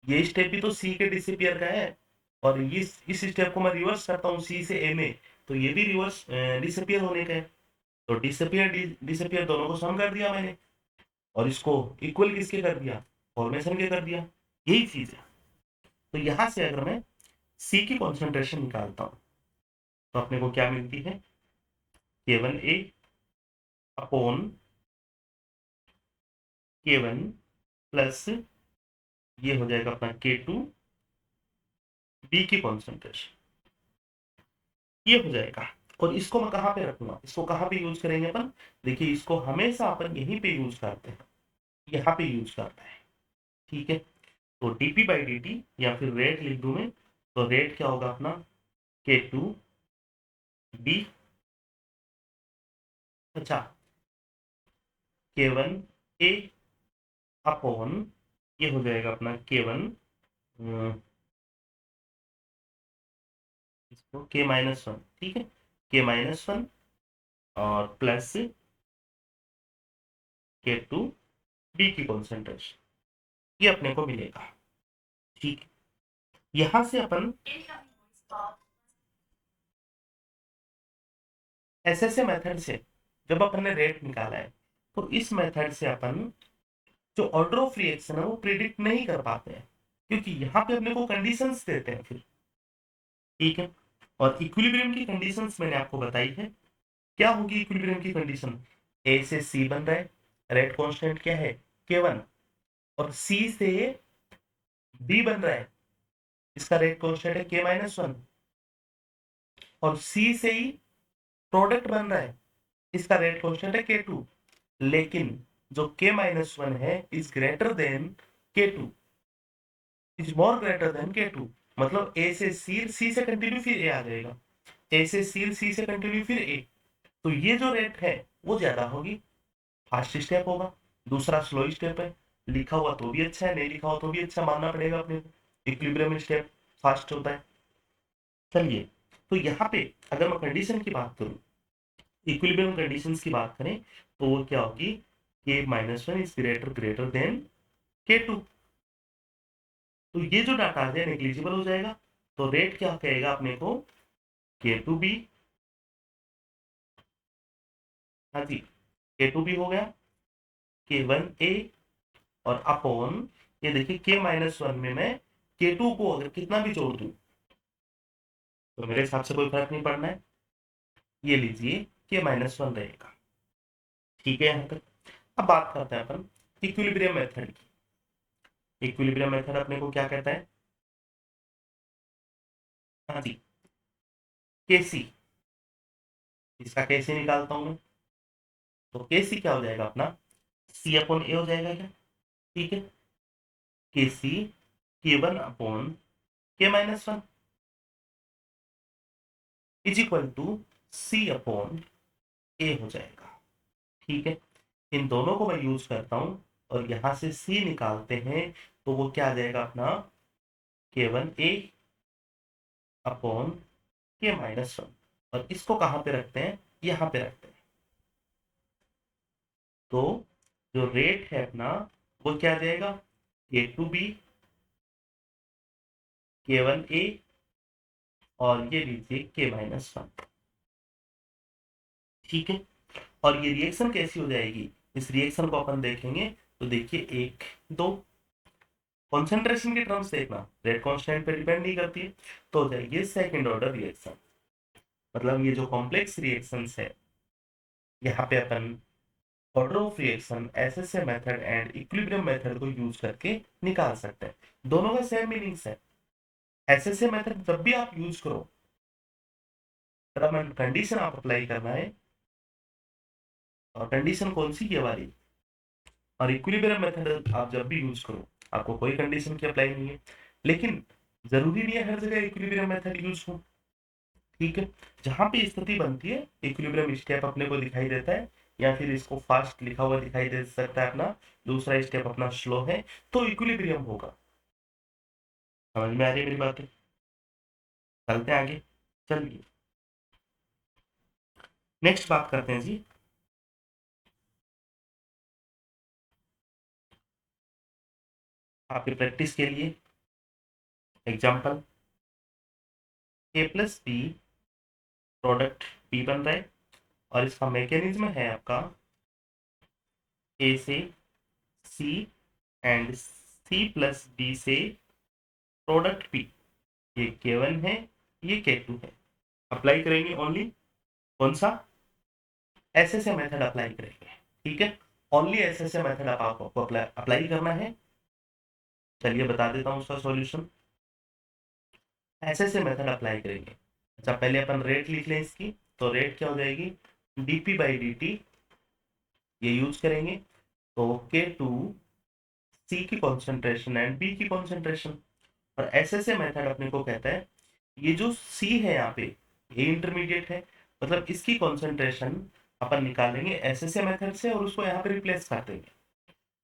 ये स्टेप भी तो सी के डिसअपियर का है, और इस स्टेप को मैं रिवर्स करता हूँ सी से ए में, तो ये भी रिवर्स डिसअपियर होने का है। तो डिसअपियर डिसअपियर दोनों को सम कर दिया मैंने, और इसको इक्वल किसके कर दिया, फॉर्मेशन के कर दिया, यही चीज है। तो यहां से अगर मैं सी की कॉन्सेंट्रेशन निकालता हूं तो अपने को क्या मिलती है, k1a अपॉन k1 प्लस ये हो जाएगा अपना k2 बी की कॉन्सेंट्रेशन, ये हो जाएगा। और इसको मैं कहाँ पे रखूंगा, इसको कहाँ पे यूज करेंगे अपन, देखिए इसको हमेशा अपन यहीं पे यूज करते हैं, यहाँ पे यूज करता है, ठीक है। तो dp बाई डी टी, या फिर रेट लिख दूं मैं, तो रेट क्या होगा अपना k2 b, अच्छा k1 a अपॉन, ये हो जाएगा अपना k1, इसको k-1, ठीक है, k-1 और प्लस k2 b की कॉन्सेंट्रेशन, ये अपने को मिलेगा, ठीक है। यहां से अपन एसएसए मेथड से जब अपन ने रेट निकाला है, तो इस मेथड से अपन जो ऑर्डर ऑफ रिएक्शन है वो प्रिडिक्ट नहीं कर पाते हैं, क्योंकि यहाँ पे अपने को कंडीशंस देते हैं फिर, ठीक है। और इक्विलिब्रियम की कंडीशंस मैंने आपको बताई है, क्या होगी इक्विलिब्रियम की कंडीशन, ए से सी बन रहा है, रेट कांस्टेंट क्या है, k1, और सी से डी बन रहा है, इसका रेट कांस्टेंट है k-1, और सी से ही प्रोडक्ट बन रहा है, इसका रेट कांस्टेंट है k2, लेकिन जो k-1 है is greater than k2, is more greater than k2, मतलब ए से सी से कंटिन्यू फिर ए आ जाएगा, ए से सी से कंटिन्यू फिर ए, तो ये जो रेट है वो ज्यादा होगी, फास्ट स्टेप होगा। दूसरा स्लो स्टेप है, लिखा हुआ तो भी अच्छा है, नहीं लिखा हुआ तो भी अच्छा मानना पड़ेगा अपने को। इक्विलिब्रियम स्टेप फास्ट होता है। चलिए, तो यहाँ पे अगर मैं कंडीशन की बात करूँ, इक्विलिब्रियम कंडीशंस की बात करें, तो वो क्या होगी, k-1 is greater than k2। तो ये जो डाटा आ जाए नेग्लिजिबल हो जाएगा। तो रेट क्या कहेगा अपने को, k2b, हाँ जी, k2b हो गया, k1a, और अपॉन, ये देखिए k-1 में मैं k2 को अगर कितना भी जोड़ दूं तो मेरे हिसाब से कोई फर्क नहीं पड़ना है। ये लीजिए k-1 रहेगा। ठीक है यहाँ तक। अब बात करते हैं अपन इक्विलिब्रियम मेथड की। इक्विलिब्रियम मेथड अपने को क्या कहता है, हाँ जी, केसी। इसका कैसे निकालता हूं मैं, तो केसी क्या हो जाएगा अपना, सी अपॉन ए हो जाएगा क्या। ठीक है, KC k1 upon k-1 is equal to C upon A हो जाएगा। ठीक है, इन दोनों को मैं यूज करता हूं और यहां से सी निकालते हैं, तो वो क्या आ जाएगा अपना, k1a अपॉन k-1। और इसको कहां पे रखते हैं, यहां पे रखते हैं। तो जो रेट है अपना वो क्या आ जाएगा, k2b, k1a, और ये लीजिए k-1। ठीक है, और ये रिएक्शन कैसी हो जाएगी, इस रिएक्शन को अपन देखेंगे। तो देखिए, एक, दो, कॉन्सेंट्रेशन की टर्म्स देखना, रेट कांस्टेंट पे डिपेंड नहीं करती है, तो हो जाएगी सेकंड ऑर्डर रिएक्शन। मतलब ये जो कॉम्प्लेक्स रिएक्शंस है, यहाँ पे अपन order of reaction SSA method and equilibrium method को यूज करके निकाल सकते हैं। दोनों का सेम मीनिंग्स है। एसएसए मेथड जब भी आप यूज करो, टर्म एंड कंडीशन आप अप्लाई करना है, और कंडीशन कौन सी, ये वाली। और इक्विलिब्रियम मेथड आप जब भी यूज करो, आपको कोई कंडीशन की अप्लाई नहीं है। लेकिन जरूरी नहीं है हर जगह इक्विलिब्रियम मेथड यूज हो। ठीक है, जहां पे स्थिति बनती है, इक्विलिब्रियम स्टेप अपने को दिखाई देता है, या फिर इसको फास्ट लिखा हुआ दिखाई दे सकता है अपना, दूसरा स्टेप अपना स्लो है, तो इक्विलिब्रियम होगा। समझ में आ रही है मेरी बातें, चलते हैं आगे। चलिए, नेक्स्ट बात करते हैं जी, आपकी प्रैक्टिस के लिए एग्जांपल, ए प्लस बी प्रोडक्ट बी बन रहा है, और इसका मैकेनिज्म है आपका ए से सी एंड सी प्लस बी से प्रोडक्ट बी। ये K1 है, ये K2 है। अप्लाई करेंगे ओनली कौन सा, एसएसए मेथड अप्लाई करेंगे। ठीक है, ओनली एसएसए मेथड आपको अप्लाई करना है। चलिए बता देता हूँ उसका सॉल्यूशन। एसएसए मेथड अप्लाई करेंगे। अच्छा, पहले अपन रेट लिख लें इसकी। तो रेट क्या हो जाएगी, डीपी बाई डी टी, ये यूज करेंगे। तो K2 सी की कॉन्सेंट्रेशन एंड बी की कॉन्सेंट्रेशन। और एसएसए मेथड अपने को कहता है, ये जो सी है यहाँ पे, ये इंटरमीडिएट है, मतलब इसकी कॉन्सेंट्रेशन अपन निकालेंगे एसएसए मेथड से और उसको यहाँ पे रिप्लेस कर देंगे।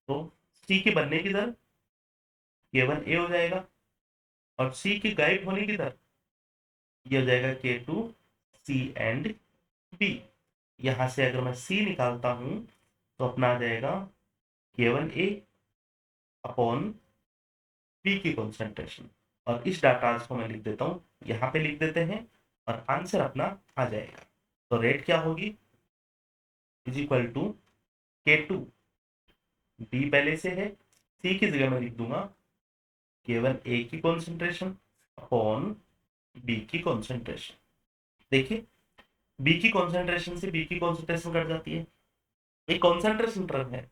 तो सी के बनने की दर K1a हो जाएगा, और सी की गायब होने की दर ये हो जाएगा K2 C एंड B। यहां से अगर मैं C निकालता हूं, तो अपना आ जाएगा K1a अपॉन B की कॉन्सेंट्रेशन। और इस डाटा को मैं लिख देता हूँ, यहाँ पे लिख देते हैं, और आंसर अपना आ जाएगा। तो रेट क्या होगी, is equal to K2, B पहले से है, C की जगह मैं लिख दूंगा K1a की कॉन्सेंट्रेशन अपॉन B की कॉन्सेंट्रेशन। देखिए, बी की कॉन्सेंट्रेशन से बी की कॉन्सेंट्रेशन कट जाती है, एक कॉन्सेंट्रेशन टर्म है,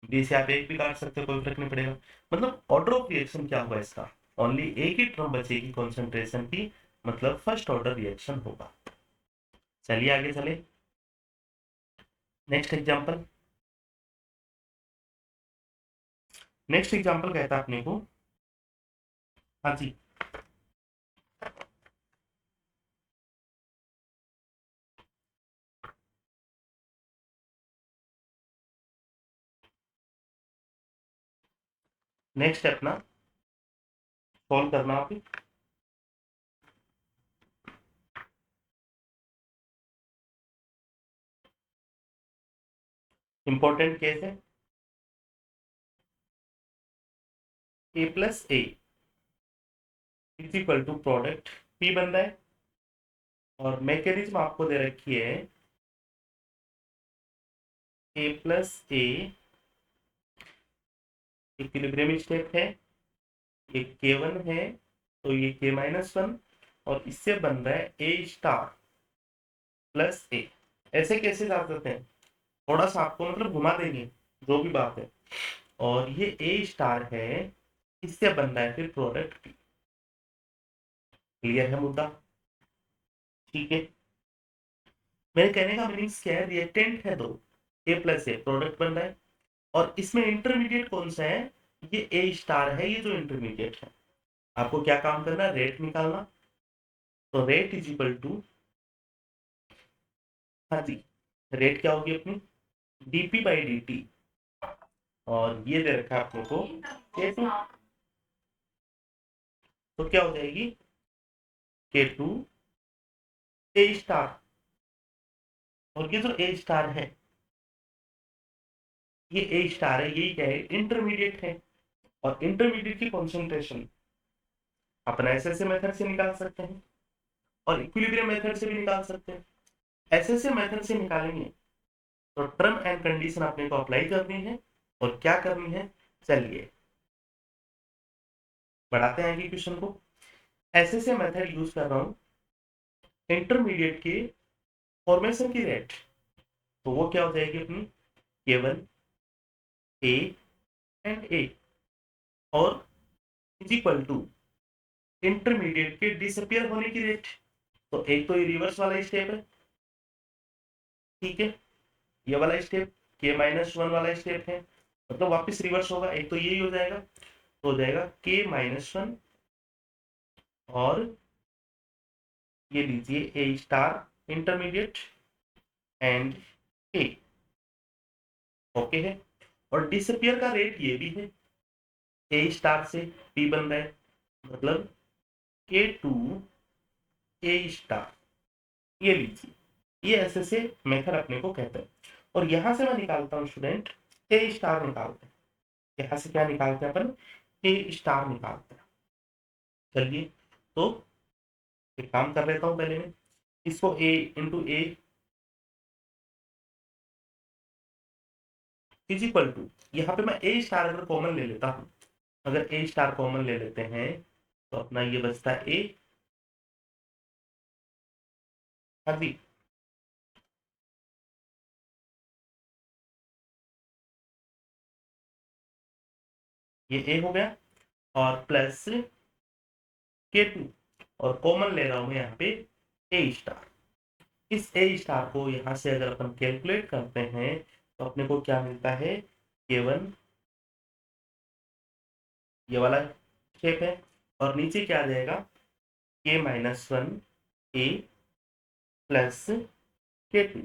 बी से आप एक भी काट सकते हो, कोई फर्क नहीं पड़ेगा। मतलब ऑर्डर ऑफ रिएक्शन क्या होगा इसका, ओनली एक ही टर्म बचेगी कॉन्सेंट्रेशन की, मतलब फर्स्ट ऑर्डर रिएक्शन होगा। चलिए आगे चले, नेक्स्ट एग्जांपल। नेक्स्ट एग्जांपल कहता है अपने को, हाँ जी, नेक्स्ट है अपना सॉल्व करना आप। इंपॉर्टेंट केस है, A plus A is equal to product P बन रहा है, और मैकेनिज्म आपको दे रखी है A plus A equilibrium state है, ये K1 है तो ये K-1, और इससे बन रहा है ए स्टार प्लस ए। ऐसे कैसे जा सकते हैं, थोड़ा सा आपको मतलब घुमा देंगे जो भी बात है। और ये ए स्टार है, इससे बन रहा है फिर प्रोडक्ट पी। क्लियर है मुद्दा? ठीक है, मेरे कहने का मीनिंग क्या है, रिएक्टेंट है दो, ए प्लस ए प्रोडक्ट बन रहा है, और इसमें इंटरमीडिएट कौन सा है, ये ए स्टार है, ये जो इंटरमीडिएट है। आपको क्या काम करना है, रेट निकालना। तो रेट इज इक्वल टू, हाँ जी, रेट क्या होगी अपनी, डीपी बाई डी टी, और ये दे रखा है आपको के टू, तो क्या हो जाएगी के टू ए स्टार, और ये जो ए स्टार है, ये ए स्टार है, यही क्या है, इंटरमीडिएट है। और इंटरमीडिएट की कॉन्सेंट्रेशन अपन ऐसे मेथड से निकाल सकते हैं, और इक्विलिब्रियम मेथड से भी निकाल सकते हैं। ऐसे मेथड से निकालेंगे तो टर्म एंड कंडीशन अपने को अप्लाई करनी है, और क्या करनी है, चलिए बढ़ाते हैं आगे क्वेश्चन को। ऐसे मेथड यूज कर रहा हूं इंटरमीडिएट के फॉर्मेशन की रेट, तो वो क्या हो जाएगी अपनी K1 ए एंड ए, और इज इक्वल टू इंटरमीडिएट के डिसअपियर होने की रेट। तो एक तो ये रिवर्स वाला स्टेप है, ठीक है, ये वाला स्टेप K-1 वाला स्टेप है, मतलब वापस रिवर्स होगा, एक तो यही हो जाएगा, तो हो जाएगा K-1, और ये लीजिए A star intermediate and A, okay है। और डिसअपियर का रेट ये भी है, ए स्टार से पी बन रहा है, मतलब K2 ए स्टार, ये लीजिए, ये ऐसे मेथड अपने को कहते हैं। और यहां से मैं निकालता हूं स्टूडेंट, ए स्टार निकालते हैं, यहां से क्या निकालते हैं अपन, ए स्टार निकालते हैं। चलिए, तो एक काम कर लेता हूं, पहले मैं इसको A into A is equal to, यहाँ पे मैं ए स्टार अगर कॉमन ले लेता हूं, अगर ए स्टार कॉमन ले लेते हैं तो अपना ये बचता है ए, हाँ जी, ये ए हो गया, और प्लस K2, और कॉमन ले रहा हूं मैं यहाँ पे ए स्टार। इस ए स्टार को यहाँ से अगर अपन कैलकुलेट करते हैं तो अपने को क्या मिलता है, K1, ये वाला शेप है, और नीचे क्या आ जाएगा, K-1 ए प्लस K2,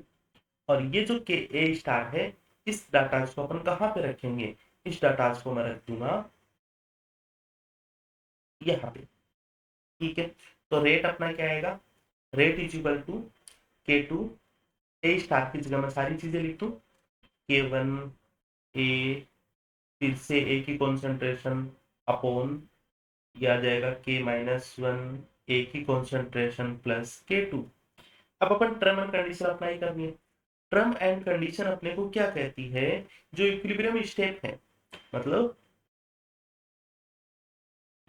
और ये जो के ए स्टार है, इस डाटा को अपन कहाँ पे रखेंगे, इस डाटा को मैं रख दूंगा यहाँ पे, ठीक है। तो रेट अपना क्या आएगा, rate is equal to K2 a star की जगह मैं सारी चीजें लिख दूं, K1 ए, फिर से ए की कॉन्सेंट्रेशन अपॉन, ये आ जाएगा K-1 ए की कॉन्सेंट्रेशन प्लस K2। अब अपन टर्म एंड कंडीशन अप्लाई करनी है। टर्म एंड कंडीशन अपने को क्या कहती है, जो इक्विलिब्रियम स्टेप है, मतलब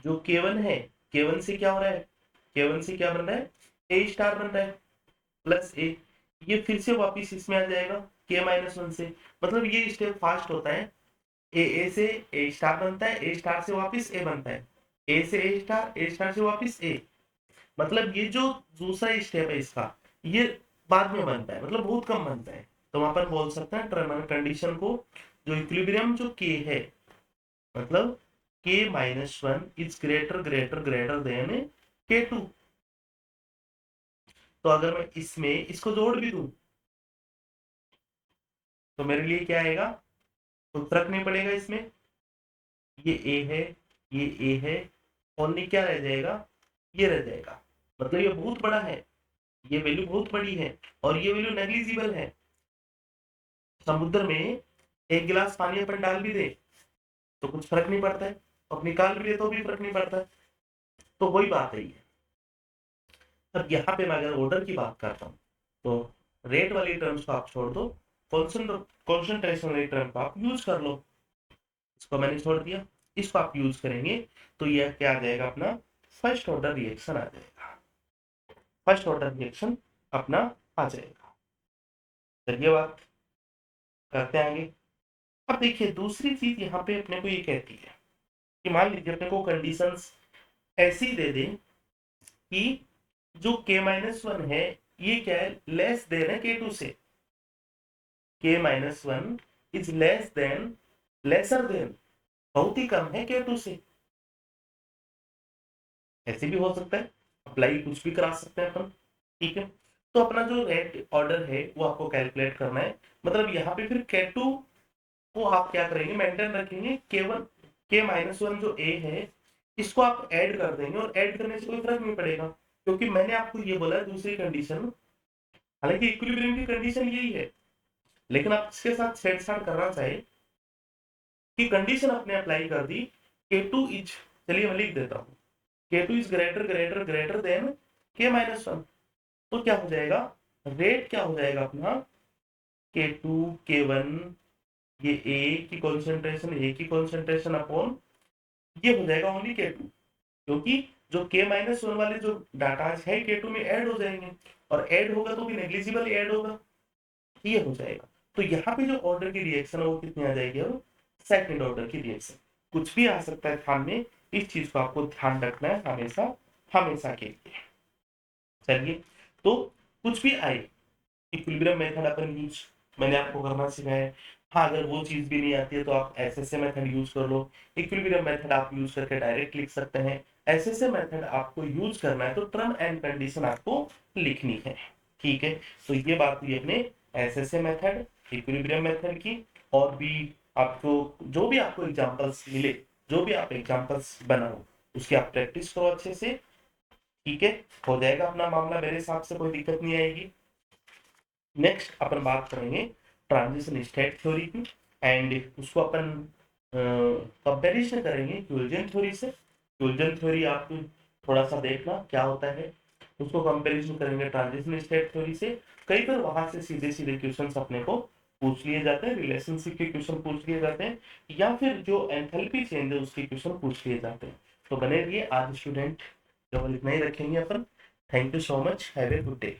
जो K1 है, K1 से क्या हो रहा है, K1 से क्या बन रहा है, ए स्टार बन रहा है प्लस ए, ये फिर से वापिस इसमें आ जाएगा K-1 से, मतलब ये स्टेप फास्ट होता है, ए से ए स्टार बनता है, ए स्टार से वापिस ए बनता है, ए से ए स्टार से वापिस ए, मतलब ये जो दूसरा स्टेप है इसका, ये बाद में बनता है, मतलब बहुत कम बनता है। तो वहां पर बोल सकते हैं टर्म एंड कंडीशन को, जो इक्विलिब्रियम जो के है, मतलब K-1 is greater greater greater than K2। तो अगर मैं इसमें इसको जोड़ भी दूं तो मेरे लिए क्या आएगा, तो फर्क नहीं पड़ेगा इसमें, ये ए है, ये ए है, ओनली क्या रह जाएगा, ये रह जाएगा। मतलब ये बहुत बड़ा है, ये वैल्यू बहुत बड़ी है और ये वैल्यू नेग्लिजिबल है। समुद्र में एक गिलास पानी अपन डाल भी दे तो कुछ फर्क नहीं पड़ता है, और निकाल भी दे तो भी फर्क नहीं पड़ता है। तो वही बात है ये। अब यहाँ पे मैं अगर ऑर्डर की बात करता हूँ तो रेट वाली टर्म्स को आप छोड़ दो, कॉन्सेंट्रेशन वाली टर्म को आप यूज कर लो। इसको मैंने छोड़ दिया, इसको आप यूज करेंगे तो यह क्या आ जाएगा, अपना फर्स्ट ऑर्डर रिएक्शन आ जाएगा। फर्स्ट ऑर्डर रिएक्शन अपना आ जाएगा। चलिए बात करते हैं आगे। अब देखिए दूसरी चीज यहाँ पे अपने को ये कहती है कि मान लीजिए अपने को कंडीशंस ऐसी दे दें कि जो k-1 है ये क्या है, लेस देन है k2 से। k-1 is less than, lesser than, बहुत ही कम है k2 से। ऐसे भी हो सकता है, अप्लाई कुछ भी करा सकते हैं अपन। ठीक है, तो अपना जो रेट ऑर्डर है वो आपको कैलकुलेट करना है। मतलब यहाँ पे फिर k2 को आप क्या करेंगे, मेंटेन रखेंगे। k-1 जो a है इसको आप ऐड कर देंगे, और ऐड करने से कोई फर्क नहीं पड़ेगा क्योंकि मैंने आपको ये बोला दूसरी कंडीशन, हालांकि इक्विलिब्रियम की कंडीशन यही है, लेकिन आप इसके साथ छेड़छाड़ करना चाहे कि कंडीशन अपने अप्लाई कर दी k2 इज, चलिए मैं लिख देता हूँ, k2 is greater greater greater than k-1, तो क्या हो जाएगा, रेट क्या हो जाएगा अपना, k2 k1, ये ए की कॉन्सेंट्रेशन अपॉन ये हो जाएगा ओनली k2, क्योंकि जो k-1 वाले जो डाटा है k2 में ऐड हो जाएंगे, और ऐड होगा तो भी नेग्लिजिबल ऐड होगा, ये हो जाएगा। तो यहाँ पे जो ऑर्डर की रिएक्शन है वो कितनी आ जाएगी, अब सेकंड ऑर्डर की रिएक्शन। कुछ भी आ सकता है ध्यान में, इस चीज को आपको ध्यान रखना है हमेशा, हमेशा के लिए। चलिए, तो कुछ भी आए, इक्विलिब्रियम मेथड अपन यूज मैंने आपको करना सिखाया है। हाँ, अगर वो चीज भी नहीं आती है तो आप एसएसए मेथड यूज कर लो। इक्विलिब्रियम मेथड आप यूज करके डायरेक्ट लिख सकते हैं। एसएसए मेथड आपको यूज करना है तो टर्म एंड कंडीशन आपको लिखनी है। ठीक है, तो ये बात हुई अपने एसएसए मेथड, इक्विलिब्रियम मेथड की। और भी आपको जो भी आपको एग्जांपल्स मिले, जो भी आप एग्जांपल्स बनाओ उसकी आप प्रैक्टिस करो अच्छे से। ठीक है, हो जाएगा अपना मामला, मेरे हिसाब से कोई दिक्कत नहीं आएगी। नेक्स्ट अपन बात करेंगे ट्रांजिशन स्टेट थ्योरी की, एंड उसको अपन कंपैरिजन करेंगे क्यूल्जन थ्योरी से। क्यूल्जन थ्योरी आप थोड़ा सा देखना क्या होता है, उसको कंपैरिजन करेंगे ट्रांजिशन स्टेट थ्योरी से। कई बार वहां से सीधे सीधे क्वेश्चंस अपने को पूछ लिए जाते हैं, रिलेशनशिप के क्वेश्चन पूछ लिए जाते हैं, या फिर जो एंथैल्पी चेंज है उसके क्वेश्चन पूछ लिए जाते हैं। तो बने रहिए, आज स्टूडेंट केवल इतना ही रखेंगे अपन। Thank you so much, have a good day.